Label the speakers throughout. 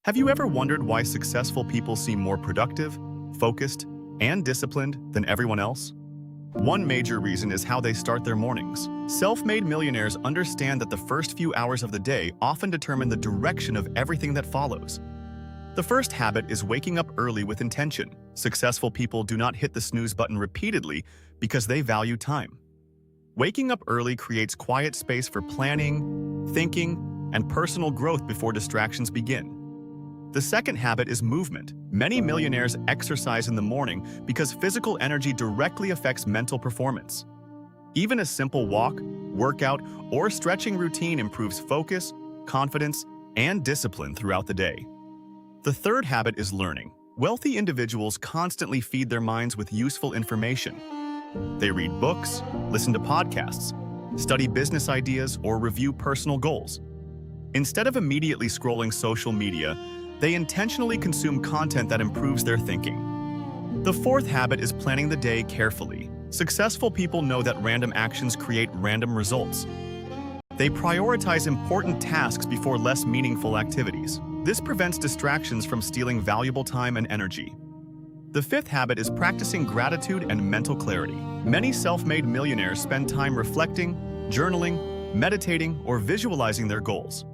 Speaker 1: Have you ever wondered why successful people seem more productive, focused, and disciplined than everyone else? One major reason is how they start their mornings. Self-made millionaires understand that the first few hours of the day often determine the direction of everything that follows. The first habit is waking up early with intention. Successful people do not hit the snooze button repeatedly because they value time. Waking up early creates quiet space for planning, thinking, and personal growth before distractions begin. The second habit is movement. Many millionaires exercise in the morning because physical energy directly affects mental performance. Even a simple walk, workout, or stretching routine improves focus, confidence, and discipline throughout the day. The third habit is learning. Wealthy individuals constantly feed their minds with useful information. They read books, listen to podcasts, study business ideas, or review personal goals. Instead of immediately scrolling social media, they intentionally consume content that improves their thinking. The fourth habit is planning the day carefully. Successful people know that random actions create random results. They prioritize important tasks before less meaningful activities. This prevents distractions from stealing valuable time and energy. The fifth habit is practicing gratitude and mental clarity. Many self-made millionaires spend time reflecting, journaling, meditating, or visualizing their goals.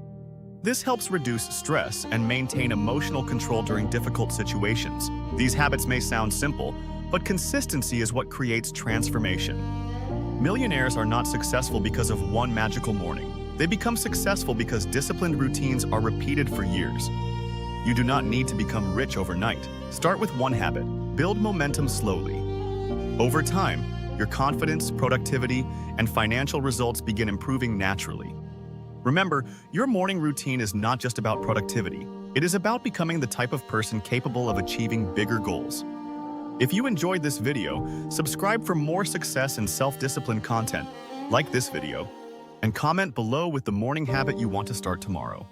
Speaker 1: This helps reduce stress and maintain emotional control during difficult situations. These habits may sound simple, but consistency is what creates transformation. Millionaires are not successful because of one magical morning. They become successful because disciplined routines are repeated for years. You do not need to become rich overnight. Start with one habit. Build momentum slowly. Over time, your confidence, productivity, and financial results begin improving naturally. Remember, your morning routine is not just about productivity. It is about becoming the type of person capable of achieving bigger goals. If you enjoyed this video, subscribe for more success and self-discipline content, like this video, and comment below with the morning habit you want to start tomorrow.